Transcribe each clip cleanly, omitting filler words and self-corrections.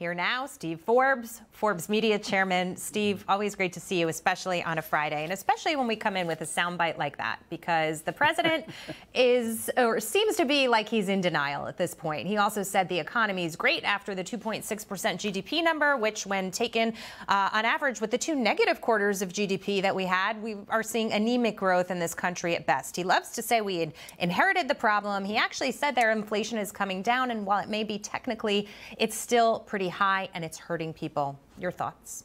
Here now, Steve Forbes, Forbes Media Chairman. Steve, always great to see you, especially on a Friday, and especially when we come in with a soundbite like that, because the president is, or seems to be like he's in denial at this point. He also said the economy is great after the 2.6% GDP number, which when taken on average with the two negative quarters of GDP that we had, we are seeing anemic growth in this country at best. He loves to say we had inherited the problem. He actually said their inflation is coming down, and while it may be technically, it's still pretty high and it's hurting people. Your thoughts?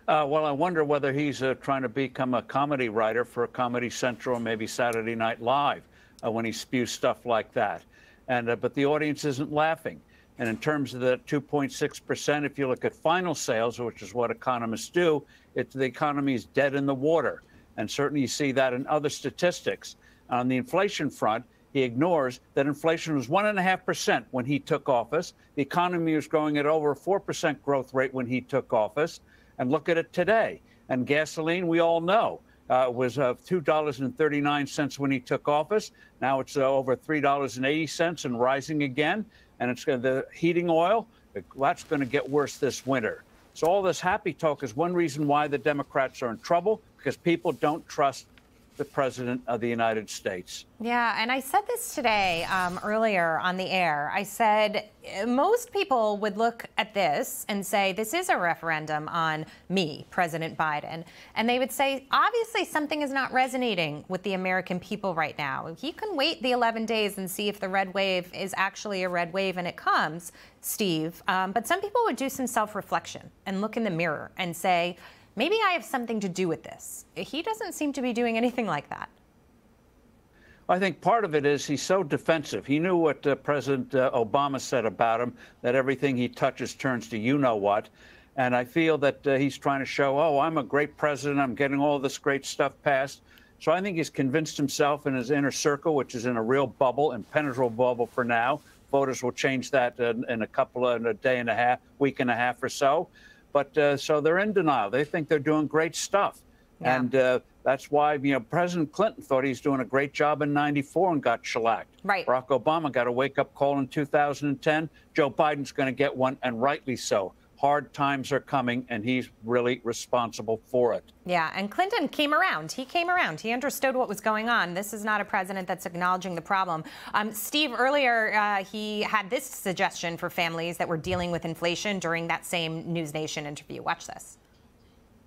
Well, I wonder whether he's trying to become a comedy writer for Comedy Central or maybe Saturday Night Live when he spews stuff like that. And but the audience isn't laughing. And in terms of the 2.6%, if you look at final sales, which is what economists do, the economy is dead in the water. And certainly you see that in other statistics. On the inflation front, he ignores that inflation was 1.5% when he took office. The economy was growing at over a 4% growth rate when he took office. And look at it today. And gasoline, we all know, was $2.39 when he took office. Now it's over $3.80 and rising again. And it's the heating oil, that's going to get worse this winter. So all this happy talk is one reason why the Democrats are in trouble, because people don't trust the President of the United States. Yeah, and I said this today earlier on the air. I said most people would look at this and say, this is a referendum on me, President Biden. And they would say, obviously, something is not resonating with the American people right now. He can wait the 11 days and see if the red wave is actually a red wave and it comes, Steve. But some people would do some self-reflection and look in the mirror and say, maybe I have something to do with this. He doesn't seem to be doing anything like that. I think part of it is he's so defensive. He knew what President Obama said about him, that everything he touches turns to you-know-what. And I feel that he's trying to show, oh, I'm a great president. I'm getting all this great stuff passed. So I think he's convinced himself in his inner circle, which is in a real bubble, impenetrable bubble for now. Voters will change that in a day and a half, week and a half or so. But so they're in denial. They think they're doing great stuff. Yeah. And that's why, President Clinton thought he's doing a great job in '94 and got shellacked. Right. Barack Obama got a wake-up call in 2010. Joe Biden's going to get one, and rightly so. Hard times are coming, and he's really responsible for it. Yeah, and Clinton came around. He came around. He understood what was going on. This is not a president that's acknowledging the problem. Steve, earlier, he had this suggestion for families that were dealing with inflation during that same News Nation interview. Watch this.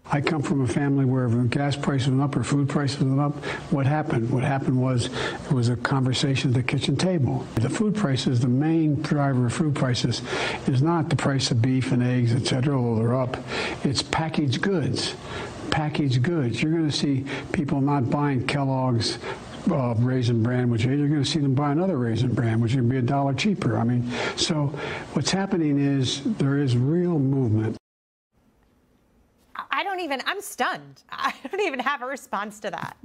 I come from a family where if gas prices went up or food prices went up, what happened? What happened was it was a conversation at the kitchen table. The food prices, the main driver of food prices is not the price of beef and eggs, et cetera, although they're up. It's packaged goods. Packaged goods. You're going to see people not buying Kellogg's Raisin Bran, which you're going to see them buy another Raisin Bran, which would be $1 cheaper. I mean, so what's happening is there is real movement. I'm stunned. I don't even have a response to that.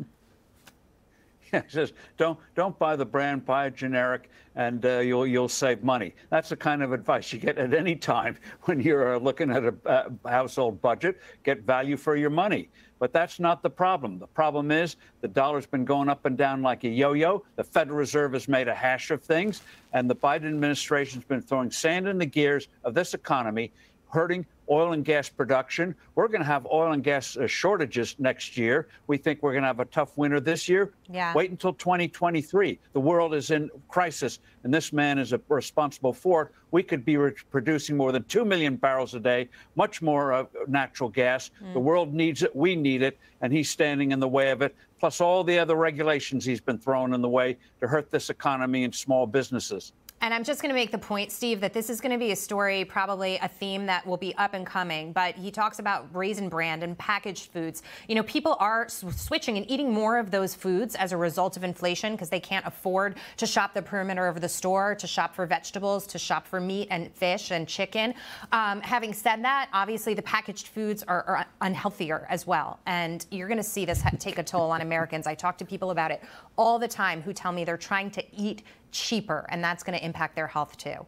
Yeah, he says, don't buy the brand, buy a generic, and you'll save money. That's the kind of advice you get at any time when you're looking at a household budget. Get value for your money. But that's not the problem. The problem is the dollar's been going up and down like a yo-yo. The Federal Reserve has made a hash of things, and the Biden administration's been throwing sand in the gears of this economy, hurting oil and gas production. We're going to have oil and gas shortages next year. We think we're going to have a tough winter this year. Yeah. Wait until 2023. The world is in crisis, and this man is responsible for it. We could be producing more than 2 million barrels a day, much more natural gas. The world needs it. We need it, and he's standing in the way of it, plus all the other regulations he's been throwing in the way to hurt this economy and small businesses. And I'm just going to make the point, Steve, that this is going to be a story, probably a theme that will be up and coming. But he talks about Raisin Bran and packaged foods. People are switching and eating more of those foods as a result of inflation because they can't afford to shop the perimeter of the store, to shop for vegetables, to shop for meat and fish and chicken. Having said that, obviously the packaged foods are unhealthier as well. And you're going to see this take a toll on Americans. I talk to people about it all the time who tell me they're trying to eat cheaper, and that's going to impact their health too.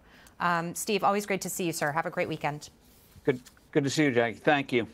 Steve, always great to see you, sir. Have a great weekend. Good to see you, Jackie. Thank you.